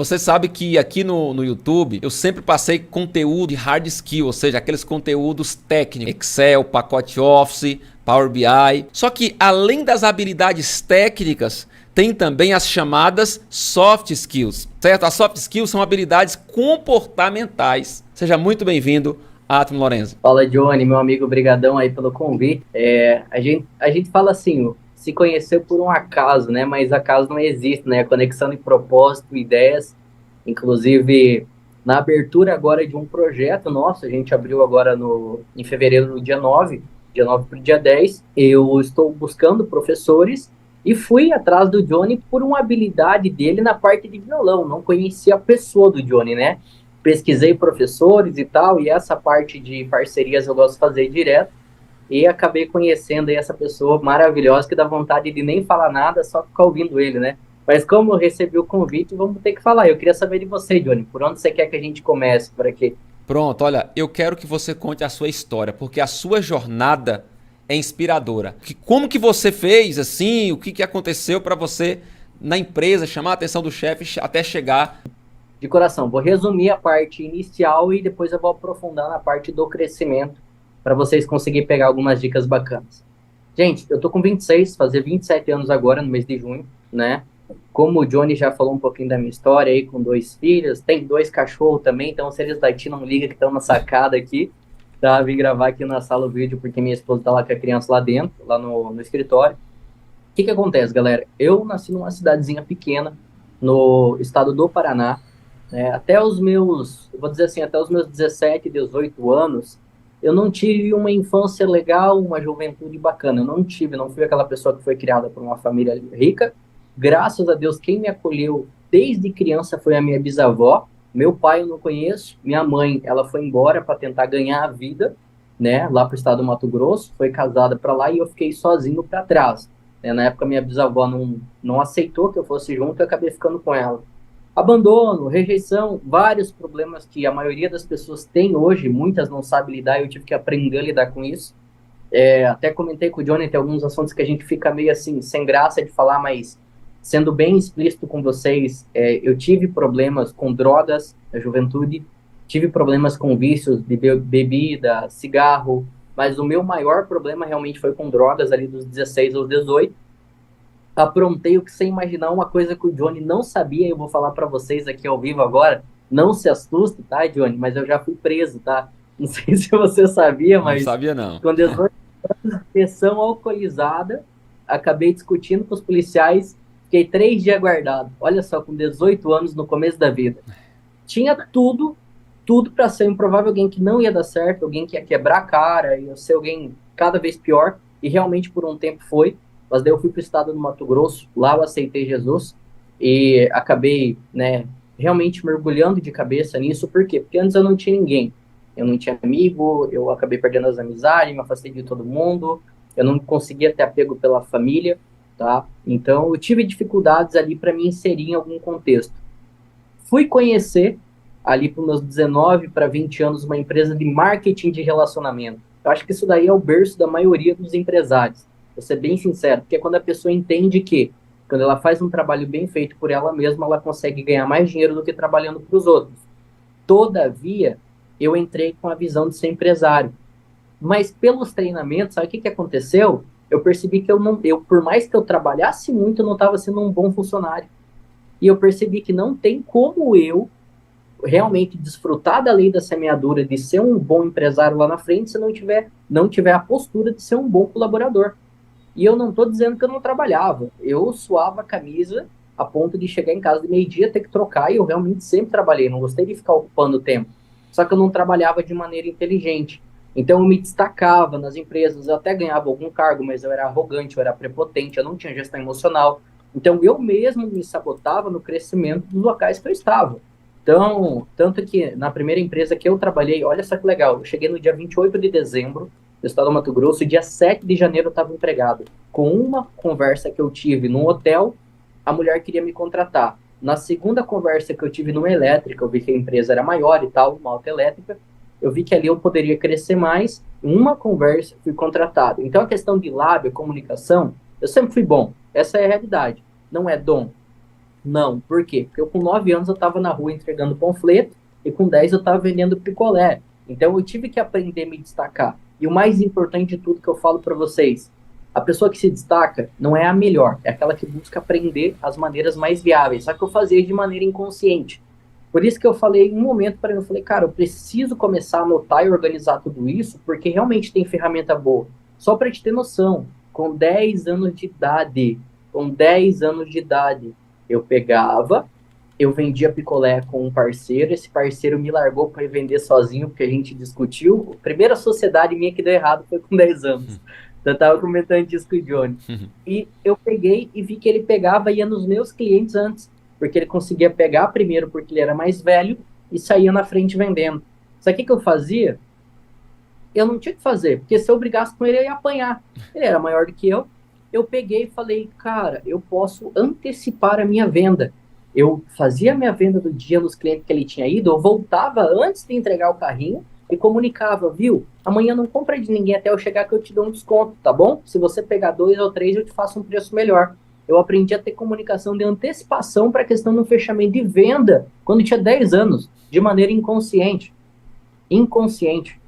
Você sabe que aqui no YouTube eu sempre passei conteúdo de hard skill, ou seja, aqueles conteúdos técnicos, Excel, pacote Office, Power BI. Só que além das habilidades técnicas, tem também as chamadas soft skills, certo? As soft skills são habilidades comportamentais. Seja muito bem-vindo, Atmo Lorenzo. Fala, Johnny, meu amigo, brigadão aí pelo convite. A gente fala assim, se conheceu por um acaso, né? Mas acaso não existe, né? A conexão de propósito, ideias. Inclusive, na abertura agora de um projeto nosso, a gente abriu agora em fevereiro, no dia 9 para o dia 10. Eu estou buscando professores e fui atrás do Johnny por uma habilidade dele na parte de violão. Não conhecia a pessoa do Johnny, né? Pesquisei professores e tal, e essa parte de parcerias eu gosto de fazer direto, e acabei conhecendo aí essa pessoa maravilhosa que dá vontade de nem falar nada, só ficar ouvindo ele, né? Mas como eu recebi o convite, vamos ter que falar. Eu queria saber de você, Johnny, por onde você quer que a gente comece, por aqui? Pronto, olha, eu quero que você conte a sua história, porque a sua jornada é inspiradora. Como que você fez assim? O que que aconteceu para você na empresa chamar a atenção do chefe até chegar? De coração, vou resumir a parte inicial e depois eu vou aprofundar na parte do crescimento, para vocês conseguirem pegar algumas dicas bacanas. Gente, eu tô com 26, fazer 27 anos agora, no mês de junho, né? Como o Johnny já falou um pouquinho da minha história aí, com 2 filhos, tem 2 cachorros também, então se eles daqui não ligam que estão na sacada aqui, tá? Vim gravar aqui na sala o vídeo porque minha esposa tá lá com a criança lá dentro, lá no escritório. O que que acontece, galera? Eu nasci numa cidadezinha pequena, no estado do Paraná, né? Até os meus, eu vou dizer assim, até os meus 17, 18 anos, eu não tive uma infância legal, uma juventude bacana. Eu não tive, não fui aquela pessoa que foi criada por uma família rica. Graças a Deus, quem me acolheu desde criança foi a minha bisavó. Meu pai eu não conheço, minha mãe, ela foi embora para tentar ganhar a vida, né, lá para o estado do Mato Grosso, foi casada para lá e eu fiquei sozinho para trás. Né? Na época, minha bisavó não aceitou que eu fosse junto, eu acabei ficando com ela. Abandono, rejeição, vários problemas que a maioria das pessoas tem hoje, muitas não sabem lidar, e eu tive que aprender a lidar com isso. Até comentei com o Johnny, tem alguns assuntos que a gente fica meio assim, sem graça de falar, mas sendo bem explícito com vocês, eu tive problemas com drogas na juventude, tive problemas com vícios de bebida, cigarro, mas o meu maior problema realmente foi com drogas ali dos 16 aos 18. Aprontei o que você imaginar, uma coisa que o Johnny não sabia, eu vou falar para vocês aqui ao vivo agora. Não se assuste, tá, Johnny? Mas eu já fui preso, tá? Não sei se você sabia, Não mas sabia não. com 18 pressão alcoolizada, acabei discutindo com os policiais, fiquei 3 dias guardado. Olha só, com 18 anos no começo da vida. Tinha tudo, tudo para ser um improvável alguém que não ia dar certo, alguém que ia quebrar a cara, ia ser alguém cada vez pior, e realmente por um tempo foi. Mas daí eu fui para o estado do Mato Grosso, lá eu aceitei Jesus e acabei, né, realmente mergulhando de cabeça nisso. Por quê? Porque antes eu não tinha ninguém. Eu não tinha amigo, eu acabei perdendo as amizades, me afastei de todo mundo, eu não conseguia ter apego pela família, tá? Então eu tive dificuldades ali para me inserir em algum contexto. Fui conhecer, ali para os meus 19 para 20 anos, uma empresa de marketing de relacionamento. Eu acho que isso daí é o berço da maioria dos empresários. Vou ser bem sincero, porque é quando a pessoa entende que, quando ela faz um trabalho bem feito por ela mesma, ela consegue ganhar mais dinheiro do que trabalhando para os outros. Todavia, eu entrei com a visão de ser empresário. Mas pelos treinamentos, sabe o que que aconteceu? Eu percebi que por mais que eu trabalhasse muito, eu não estava sendo um bom funcionário. E eu percebi que não tem como eu realmente desfrutar da lei da semeadura, de ser um bom empresário lá na frente, se não tiver a postura de ser um bom colaborador. E eu não estou dizendo que eu não trabalhava. Eu suava a camisa a ponto de chegar em casa de meio-dia, ter que trocar, e eu realmente sempre trabalhei. Não gostei de ficar ocupando o tempo. Só que eu não trabalhava de maneira inteligente. Então eu me destacava nas empresas, eu até ganhava algum cargo, mas eu era arrogante, eu era prepotente, eu não tinha gestão emocional. Então eu mesmo me sabotava no crescimento dos locais que eu estava. Então, tanto que na primeira empresa que eu trabalhei, olha só que legal, eu cheguei no dia 28 de dezembro do estado do Mato Grosso, e dia 7 de janeiro eu estava empregado. Com uma conversa que eu tive num hotel, a mulher queria me contratar. Na segunda conversa que eu tive numa elétrica, eu vi que a empresa era maior e tal, uma autoelétrica, eu vi que ali eu poderia crescer mais. Em uma conversa, fui contratado. Então, a questão de lábio, comunicação, eu sempre fui bom. Essa é a realidade. Não é dom. Não, por quê? Porque eu com 9 anos eu estava na rua entregando panfleto e com 10 eu estava vendendo picolé. Então eu tive que aprender a me destacar. E o mais importante de tudo que eu falo para vocês, a pessoa que se destaca não é a melhor, é aquela que busca aprender as maneiras mais viáveis. Só que eu fazia de maneira inconsciente. Por isso que eu falei um momento para ele, eu falei, cara, eu preciso começar a anotar e organizar tudo isso, porque realmente tem ferramenta boa. Só para te ter noção, com 10 anos de idade, com 10 anos de idade, eu pegava, eu vendia picolé com um parceiro, esse parceiro me largou para vender sozinho, porque a gente discutiu. A primeira sociedade minha que deu errado foi com 10 anos. Eu estava comentando disso com o Johnny. E eu peguei e vi que ele pegava e ia nos meus clientes antes, porque ele conseguia pegar primeiro porque ele era mais velho e saía na frente vendendo. Sabe o que eu fazia? Eu não tinha que fazer, porque se eu brigasse com ele, eu ia apanhar. Ele era maior do que eu. Eu peguei e falei, cara, eu posso antecipar a minha venda. Eu fazia a minha venda do dia nos clientes que ele tinha ido, eu voltava antes de entregar o carrinho e comunicava, viu? Amanhã não compra de ninguém até eu chegar que eu te dou um desconto, tá bom? Se você pegar 2 ou 3, eu te faço um preço melhor. Eu aprendi a ter comunicação de antecipação para a questão do fechamento de venda quando tinha 10 anos, de maneira inconsciente. Inconsciente.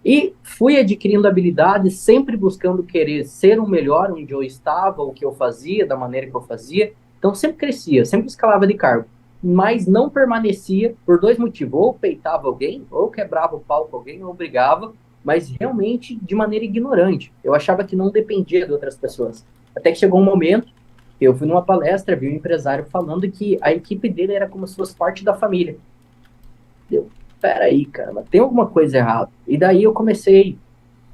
E fui adquirindo habilidades, sempre buscando querer ser o melhor onde eu estava, o que eu fazia, da maneira que eu fazia. Então sempre crescia, sempre escalava de cargo. Mas não permanecia por 2 motivos. Ou peitava alguém, ou quebrava o pau com alguém, ou brigava, mas realmente de maneira ignorante. Eu achava que não dependia de outras pessoas. Até que chegou um momento, eu fui numa palestra, vi um empresário falando que a equipe dele era como se fosse parte da família. Eu, peraí, cara, tem alguma coisa errada. E daí eu comecei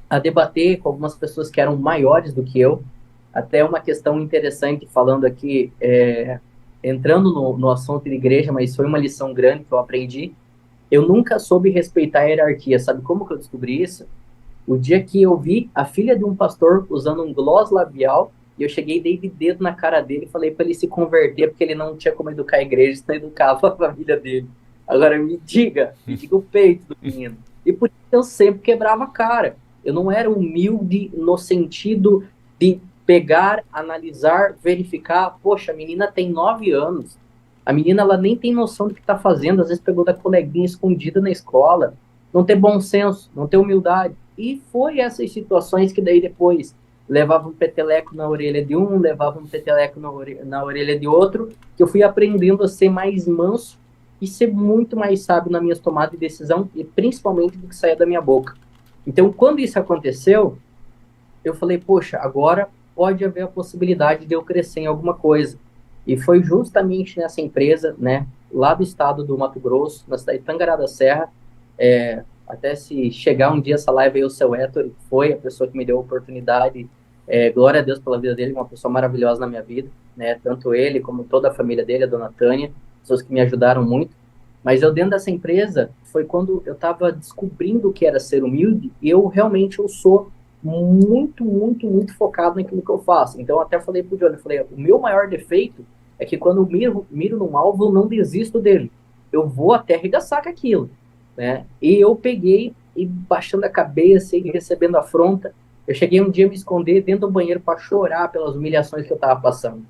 a debater com algumas pessoas que eram maiores do que eu, até uma questão interessante, falando aqui, entrando no assunto de igreja, mas foi uma lição grande que eu aprendi. Eu nunca soube respeitar a hierarquia. Sabe como que eu descobri isso? O dia que eu vi a filha de um pastor usando um gloss labial, e eu cheguei e dei de dedo na cara dele e falei para ele se converter, porque ele não tinha como educar a igreja, senão educava a família dele. Agora me diga o peito do menino. E por isso eu sempre quebrava a cara. Eu não era humilde no sentido de pegar, analisar, verificar. Poxa, a menina tem 9 anos. A menina ela nem tem noção do que está fazendo. Às vezes pegou da coleguinha escondida na escola. Não ter bom senso, não ter humildade. E foi essas situações que daí depois levava um peteleco na orelha de um, levava um peteleco na orelha de outro, que eu fui aprendendo a ser mais manso e ser muito mais sábio na minha tomada de decisão e principalmente do que saía da minha boca. Então, quando isso aconteceu, eu falei, poxa, agora pode haver a possibilidade de eu crescer em alguma coisa. E foi justamente nessa empresa, né, lá do estado do Mato Grosso, na cidade de Tangará da Serra, até se chegar um dia essa live aí, o seu Héctor foi a pessoa que me deu a oportunidade, glória a Deus pela vida dele, uma pessoa maravilhosa na minha vida, né, tanto ele como toda a família dele, a dona Tânia, pessoas que me ajudaram muito. Mas eu dentro dessa empresa, foi quando eu estava descobrindo o que era ser humilde, e eu sou muito, muito, muito focado naquilo que eu faço. Então, até falei pro Johnny, eu falei, o meu maior defeito é que quando eu miro num alvo, eu não desisto dele. Eu vou até arregaçar com aquilo, né? E eu peguei e baixando a cabeça e recebendo afronta, eu cheguei um dia a me esconder dentro do banheiro para chorar pelas humilhações que eu estava passando.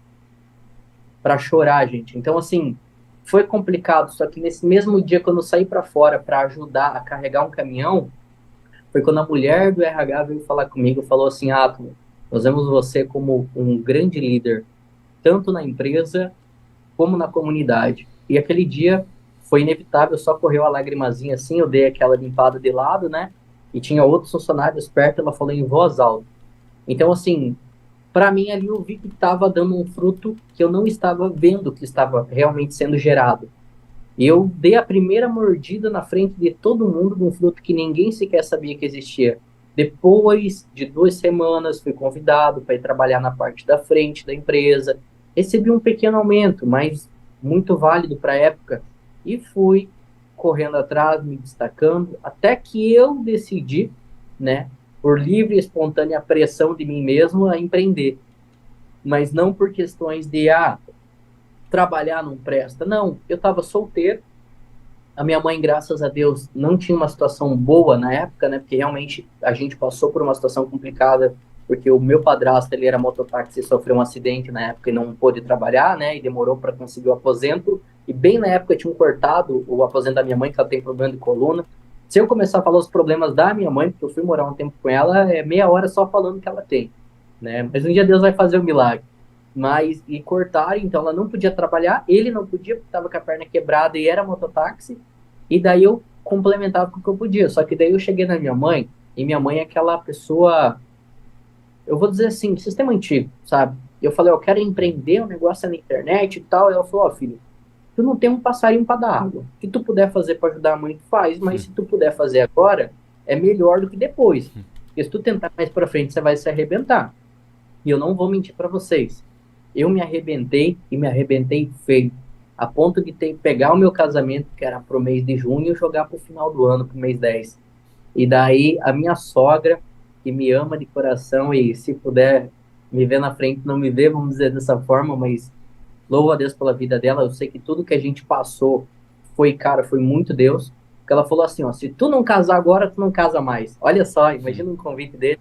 Para chorar, gente. Então, assim, foi complicado, só que nesse mesmo dia, quando eu saí para fora para ajudar a carregar um caminhão, foi quando a mulher do RH veio falar comigo, falou assim, Átomo, nós vemos você como um grande líder, tanto na empresa como na comunidade. E aquele dia foi inevitável, só correu a lagrimazinha assim, eu dei aquela limpada de lado, né? E tinha outros funcionários perto, ela falou em voz alta. Então, assim, para mim ali eu vi que estava dando um fruto que eu não estava vendo que estava realmente sendo gerado. E eu dei a primeira mordida na frente de todo mundo de um fruto que ninguém sequer sabia que existia. Depois de 2 semanas, fui convidado para ir trabalhar na parte da frente da empresa. Recebi um pequeno aumento, mas muito válido para a época. E fui correndo atrás, me destacando, até que eu decidi, né, por livre e espontânea pressão de mim mesmo, a empreender. Mas não por questões de, trabalhar não presta. Não, eu estava solteiro. A minha mãe, graças a Deus, não tinha uma situação boa na época, né? Porque realmente a gente passou por uma situação complicada porque o meu padrasto, ele era mototáxi e sofreu um acidente na época e não pôde trabalhar, né, e demorou para conseguir o aposento, e bem na época tinham cortado o aposento da minha mãe, que ela tem problema de coluna. Se eu começar a falar os problemas da minha mãe, porque eu fui morar um tempo com ela, é meia hora só falando que ela tem, né, mas um dia Deus vai fazer o milagre. Mas, e cortaram, então ela não podia trabalhar, ele não podia, porque estava com a perna quebrada e era mototáxi, e daí eu complementava com o que eu podia, só que daí eu cheguei na minha mãe, e minha mãe é aquela pessoa, eu vou dizer assim, sistema antigo, sabe? Eu falei, eu quero empreender um negócio na internet e tal. E ela falou, ó, filho, tu não tem um passarinho para dar água. O que tu puder fazer para ajudar a mãe, tu faz, mas se tu puder fazer agora, é melhor do que depois. Porque se tu tentar mais para frente, você vai se arrebentar. E eu não vou mentir para vocês. Eu me arrebentei e me arrebentei feio. A ponto de ter que pegar o meu casamento, que era pro mês de junho, e jogar pro final do ano, pro mês 10. E daí a minha sogra, que me ama de coração e se puder me ver na frente, não me ver, vamos dizer dessa forma, mas louvo a Deus pela vida dela. Eu sei que tudo que a gente passou foi, cara, foi muito Deus. Porque ela falou assim, ó, se tu não casar agora, tu não casa mais. Olha só, imagina um convite dele.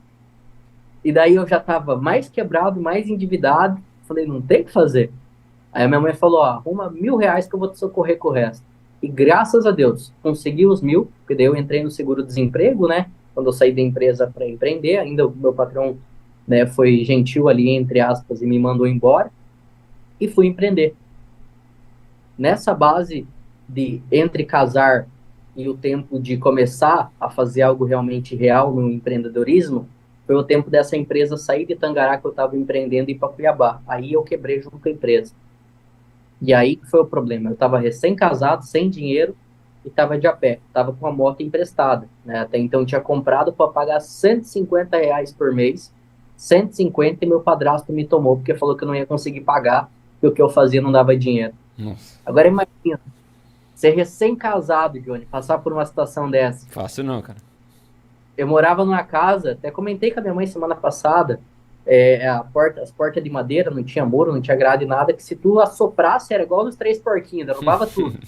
E daí eu já tava mais quebrado, mais endividado. Falei, não tem o que fazer. Aí a minha mãe falou, ó, arruma R$ 1.000 que eu vou te socorrer com o resto. E graças a Deus, consegui os 1.000, porque daí eu entrei no seguro-desemprego, né? Quando eu saí da empresa para empreender, ainda o meu patrão, né, foi gentil ali, entre aspas, e me mandou embora. E fui empreender. Nessa base de entre casar e o tempo de começar a fazer algo realmente real no empreendedorismo, foi o tempo dessa empresa sair de Tangará que eu estava empreendendo e ir para Cuiabá. Aí eu quebrei junto com a empresa. E aí que foi o problema. Eu estava recém-casado, sem dinheiro, e estava de a pé. Estava com a moto emprestada, né? Até então eu tinha comprado para pagar R$ 150 por mês. 150 e meu padrasto me tomou, porque falou que eu não ia conseguir pagar, porque o que eu fazia não dava dinheiro. Nossa. Agora imagina, ser recém-casado, Johnny, passar por uma situação dessa. Fácil não, cara. Eu morava numa casa, até comentei com a minha mãe semana passada, as portas de madeira, não tinha muro, não tinha grade, nada, que se tu assoprasse era igual nos Três Porquinhos, derrubava tudo.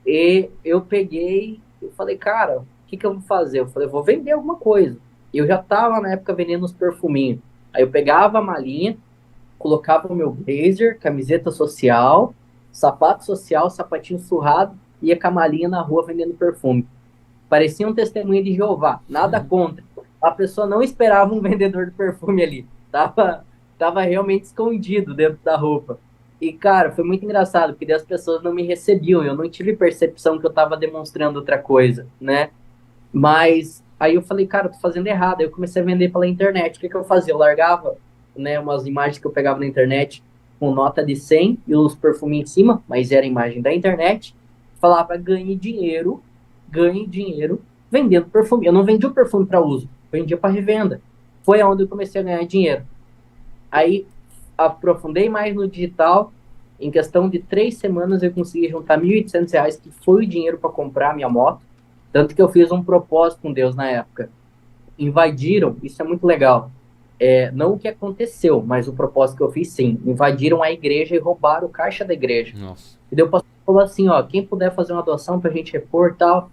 E eu peguei, eu falei, cara, o que que eu vou fazer? Eu falei, vou vender alguma coisa. E eu já tava na época vendendo uns perfuminhos. Aí eu pegava a malinha, colocava o meu blazer, camiseta social, sapato social, sapatinho surrado, ia com a malinha na rua vendendo perfume. Parecia um testemunho de Jeová, nada contra. A pessoa não esperava um vendedor de perfume ali. Tava realmente escondido dentro da roupa. E, cara, foi muito engraçado, porque daí as pessoas não me recebiam. Eu não tive percepção que eu tava demonstrando outra coisa, né? Mas aí eu falei, cara, eu tô fazendo errado. Aí eu comecei a vender pela internet. O que que eu fazia? Eu largava, né, umas imagens que eu pegava na internet com nota de 100 e os perfumes em cima, mas era imagem da internet. Falava, ganhe dinheiro vendendo perfume. Eu não vendia o perfume para uso, vendia para revenda. Foi onde eu comecei a ganhar dinheiro. Aí aprofundei mais no digital. Em questão de 3 semanas eu consegui juntar R$ 1.800, que foi o dinheiro para comprar a minha moto. Tanto que eu fiz um propósito com Deus na época. Invadiram, isso é muito legal. Não o que aconteceu, mas o propósito que eu fiz, sim. Invadiram a igreja e roubaram o caixa da igreja. Nossa. E daí o pastor falou assim, ó, quem puder fazer uma doação para a gente repor tal,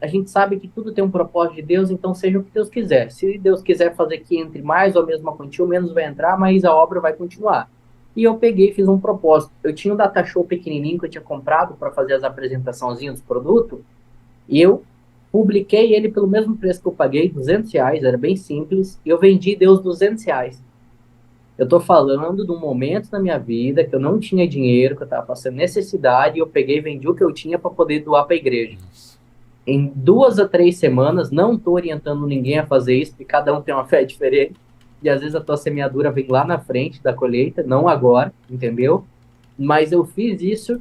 a gente sabe que tudo tem um propósito de Deus, então seja o que Deus quiser. Se Deus quiser fazer que entre mais ou a mesma quantia, ou menos vai entrar, mas a obra vai continuar. E eu peguei e fiz um propósito. Eu tinha um data show pequenininho que eu tinha comprado para fazer as apresentaçãozinhas dos produtos, e eu publiquei ele pelo mesmo preço que eu paguei, R$ 200, era bem simples, e eu vendi Deus R$ 200. Eu tô falando de um momento na minha vida que eu não tinha dinheiro, que eu tava passando necessidade, e eu peguei e vendi o que eu tinha para poder doar para a igreja. Em 2 a 3 semanas, não tô orientando ninguém a fazer isso, porque cada um tem uma fé diferente, e às vezes a tua semeadura vem lá na frente da colheita, não agora, entendeu? Mas eu fiz isso,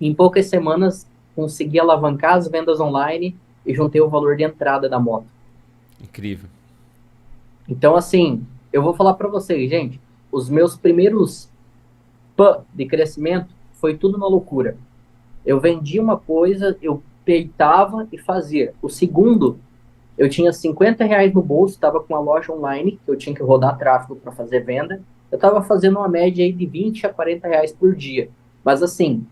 em poucas semanas consegui alavancar as vendas online e juntei o valor de entrada da moto. Incrível. Então, assim, eu vou falar para vocês, gente, os meus primeiros de crescimento foi tudo na loucura. Eu vendia uma coisa, eu peitava e fazia. O segundo, eu tinha R$ 50 no bolso, estava com uma loja online, que eu tinha que rodar tráfego para fazer venda. Eu estava fazendo uma média aí de R$ 20 a R$ 40 por dia. Mas assim,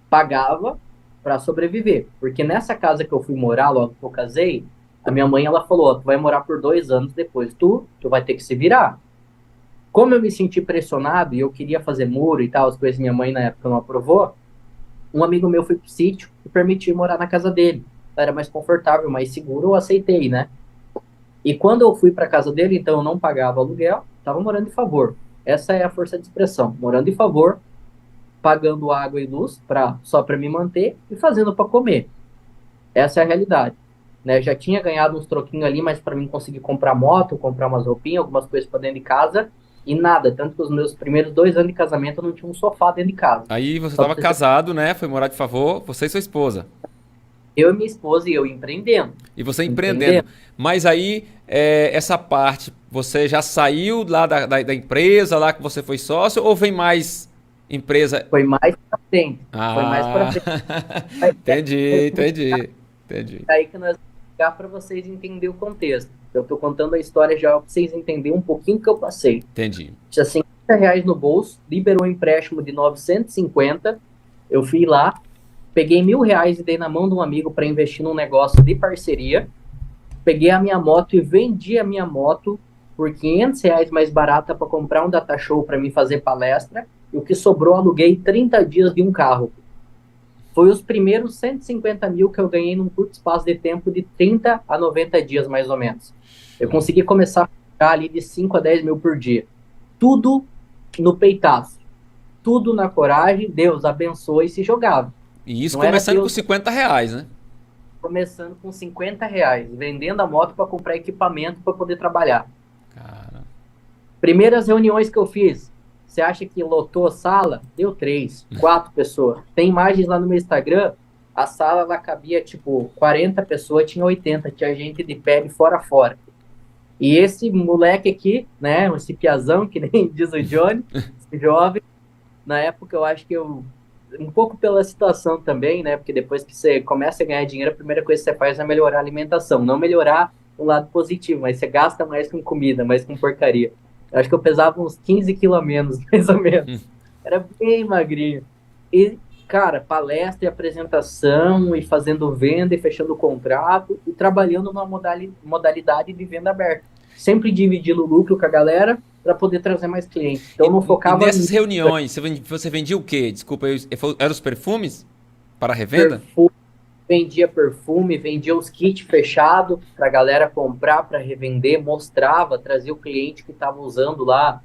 pagava para sobreviver. Porque nessa casa que eu fui morar, logo que eu casei, A minha mãe, ela falou, ó, tu vai morar por 2 anos, depois tu vai ter que se virar. Como eu me senti pressionado e eu queria fazer muro e tal, as coisas minha mãe na época não aprovou, um amigo meu foi pro sítio e permitiu morar na casa dele. Era mais confortável, mais seguro, eu aceitei, né? E quando eu fui para casa dele, então eu não pagava aluguel, estava morando de favor. Essa é a força de expressão, morando de favor, pagando água e luz só para me manter e fazendo para comer. Essa é a realidade. Né? Já tinha ganhado uns troquinhos ali, mas para mim conseguir comprar moto, comprar umas roupinhas, algumas coisas para dentro de casa e nada. Tanto que os meus primeiros 2 anos de casamento eu não tinha um sofá dentro de casa. Aí você Só estava pra você casado, né? Foi morar de favor, você e sua esposa. Eu e minha esposa e eu empreendendo. E você empreendendo. Empreendendo. Mas aí, essa parte, você já saiu lá da empresa, lá que você foi sócio, ou vem mais empresa? Foi mais para frente. Foi mais para Ah, frente. Mas entendi, entendi, entendi. é aí que nós vamos chegar para vocês entenderem o contexto. Eu estou contando a história já para vocês entenderem um pouquinho que eu passei. Entendi. Tinha R$ 50 no bolso, liberou um empréstimo de 950. Eu fui lá, peguei R$ 1.000 e dei na mão de um amigo para investir num negócio de parceria. Peguei a minha moto e vendi a minha moto por R$ 500 mais barata para comprar um data show para mim fazer palestra. E o que sobrou, aluguei 30 dias de um carro. Foi os primeiros 150 mil que eu ganhei num curto espaço de tempo de 30 a 90 dias, mais ou menos. Eu Show. consegui começar a ficar ali de 5 a 10 mil por dia. Tudo no peitaço. Tudo na coragem. Deus abençoe e se jogava. E isso Não era começando com Deus R$ 50, né? começando com R$ 50, vendendo a moto para comprar equipamento para poder trabalhar. Cara, Primeiras reuniões que eu fiz, você acha que lotou a sala? Deu 3, 4 pessoas. Tem imagens lá no meu Instagram, a sala lá cabia tipo 40 pessoas, tinha 80, tinha gente de pé de fora a fora. E esse moleque aqui, né, esse piazão, que nem diz o Johnny, esse jovem, na época eu acho que um pouco pela situação também, né, porque depois que você começa a ganhar dinheiro, a primeira coisa que você faz é melhorar a alimentação, não melhorar o lado positivo, mas você gasta mais com comida, mais com porcaria. Eu acho que eu pesava uns 15 quilos a menos, mais ou menos. Era bem magrinho. E, cara, palestra e apresentação, e fazendo venda, e fechando contrato, e trabalhando numa modalidade de venda aberta. Sempre dividindo o lucro com a galera para poder trazer mais clientes. Então, eu não e focava nessas nisso. reuniões, você vendia o quê? Desculpa, eram os perfumes para revenda? Perfume, vendia perfume, vendia os kits fechados para a galera comprar, para revender, mostrava, trazia o cliente que estava usando lá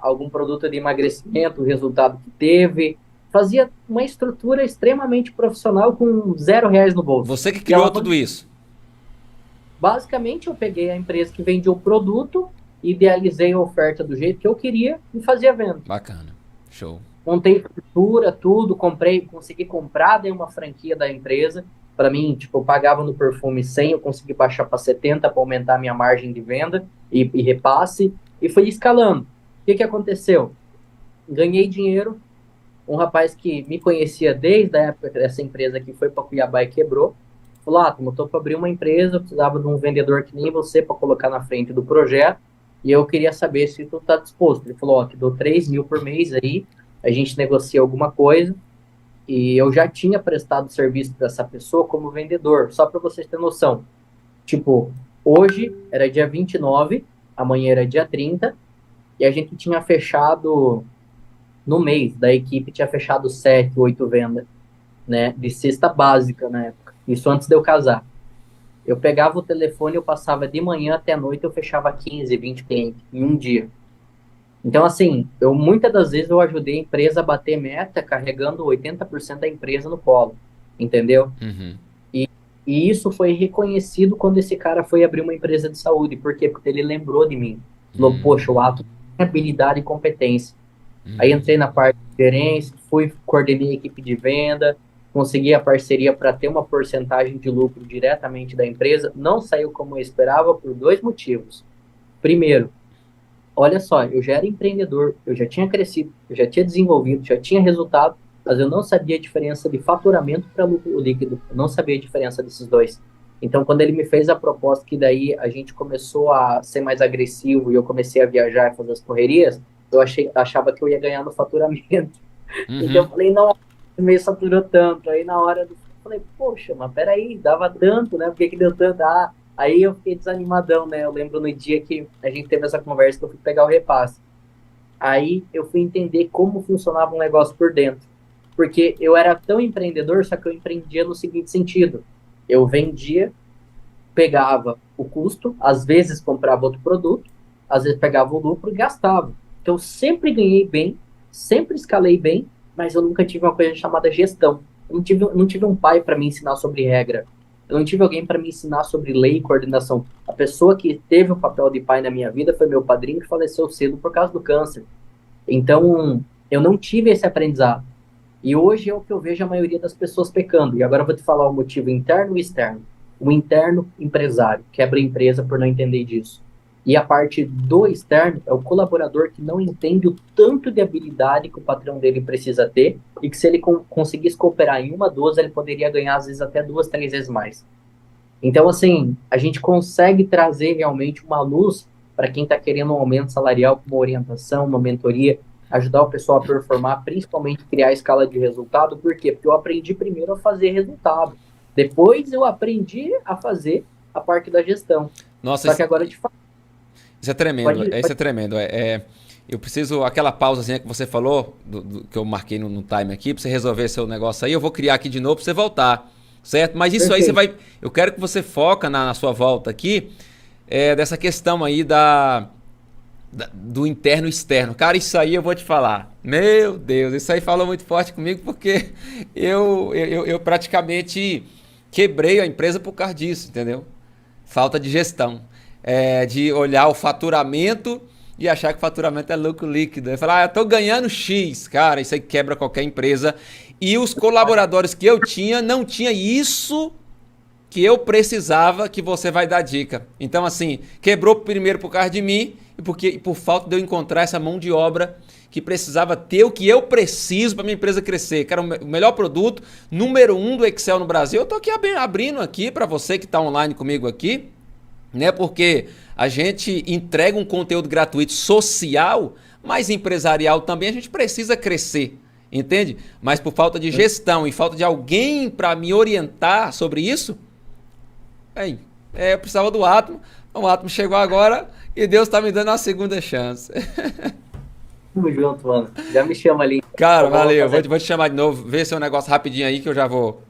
algum produto de emagrecimento, o resultado que teve. Fazia uma estrutura extremamente profissional com R$ 0 no bolso. Você que E criou ela, tudo isso. basicamente, eu peguei a empresa que vendia o produto, idealizei a oferta do jeito que eu queria e fazia venda. Bacana. Show. Montei estrutura, tudo, consegui comprar, dei uma franquia da empresa. Para mim, tipo, eu pagava no perfume 100, eu consegui baixar para 70 para aumentar a minha margem de venda e repasse, e fui escalando. O que aconteceu? Ganhei dinheiro, um rapaz que me conhecia desde a época dessa empresa que foi para Cuiabá e quebrou, falou, eu estou para abrir uma empresa, eu precisava de um vendedor que nem você para colocar na frente do projeto, e eu queria saber se tu está disposto. Ele falou, te dou 3 mil por mês aí, a gente negocia alguma coisa, e eu já tinha prestado serviço para essa pessoa como vendedor, só para vocês terem noção. Tipo, hoje era dia 29, amanhã era dia 30, e a gente tinha fechado, no mês da equipe, tinha fechado 7, 8 vendas, né, de cesta básica na época, isso antes de eu casar. Eu pegava o telefone, eu passava de manhã até a noite, eu fechava 15, 20 clientes em um dia. Então, assim, muitas das vezes eu ajudei a empresa a bater meta carregando 80% da empresa no colo, entendeu? Uhum. E isso foi reconhecido quando esse cara foi abrir uma empresa de saúde. Por quê? Porque ele lembrou de mim. Falou, poxa, o Ato tem habilidade e competência. Aí entrei na parte de gerência, coordenei a equipe de venda, consegui a parceria para ter uma porcentagem de lucro diretamente da empresa. Não saiu como eu esperava por 2 motivos. Primeiro, olha só, eu já era empreendedor, eu já tinha crescido, eu já tinha desenvolvido, já tinha resultado, mas eu não sabia a diferença de faturamento para lucro líquido, eu não sabia a diferença desses dois. Então, quando ele me fez a proposta que daí a gente começou a ser mais agressivo e eu comecei a viajar e fazer as correrias, eu achava que eu ia ganhar no faturamento. Então eu falei, não, o mês faturou tanto. Aí na hora eu falei, poxa, mas peraí, dava tanto, né? Por que deu tanto? Aí eu fiquei desanimadão, né? Eu lembro no dia que a gente teve essa conversa que eu fui pegar o repasse. Aí eu fui entender como funcionava um negócio por dentro. Porque eu era tão empreendedor, só que eu empreendia no seguinte sentido. Eu vendia, pegava o custo, às vezes comprava outro produto, às vezes pegava o lucro e gastava. Então, eu sempre ganhei bem, sempre escalei bem, mas eu nunca tive uma coisa chamada gestão. Eu não tive um pai para me ensinar sobre regra. Eu não tive alguém para me ensinar sobre lei e coordenação. A pessoa que teve o papel de pai na minha vida foi meu padrinho, que faleceu cedo por causa do câncer. Então, eu não tive esse aprendizado. E hoje é o que eu vejo a maioria das pessoas pecando. E agora eu vou te falar o motivo interno e externo. O interno, empresário, quebra a empresa por não entender disso. E a parte do externo é o colaborador que não entende o tanto de habilidade que o patrão dele precisa ter e que se ele conseguisse cooperar em uma dose, ele poderia ganhar às vezes até duas, três vezes mais. Então, assim, a gente consegue trazer realmente uma luz para quem está querendo um aumento salarial, com uma orientação, uma mentoria, ajudar o pessoal a performar, principalmente criar a escala de resultado. Por quê? Porque eu aprendi primeiro a fazer resultado. Depois eu aprendi a fazer a parte da gestão. Nossa, Só que agora de fato, isso é tremendo, pode, isso pode é tremendo. Eu preciso, aquela pausazinha que você falou, que eu marquei no time aqui, para você resolver seu negócio aí, eu vou criar aqui de novo para você voltar, certo? Mas isso aí você perfeito. vai, eu quero que você foca na sua volta aqui, dessa questão aí do interno e externo. Cara, isso aí eu vou te falar. Meu Deus, isso aí falou muito forte comigo porque eu praticamente quebrei a empresa por causa disso, entendeu? Falta de gestão. De olhar o faturamento e achar que o faturamento é lucro líquido. Eu falar, eu tô ganhando X. Cara, isso aí quebra qualquer empresa. E os colaboradores que eu tinha, não tinha isso que eu precisava, que você vai dar dica. Então, assim, quebrou primeiro por causa de mim e por falta de eu encontrar essa mão de obra que precisava ter o que eu preciso para minha empresa crescer, que era o melhor produto, número um do Excel no Brasil. Eu tô aqui abrindo aqui para você que está online comigo aqui, né? Porque a gente entrega um conteúdo gratuito social, mas empresarial também a gente precisa crescer, entende? Mas por falta de gestão e falta de alguém para me orientar sobre isso, eu precisava do Atmo, o Atmo chegou agora e Deus está me dando uma segunda chance. Tamo junto, mano. Já me chama ali. Cara, Eu vou valeu, fazer. vou te chamar de novo, ver seu negócio rapidinho aí que eu já vou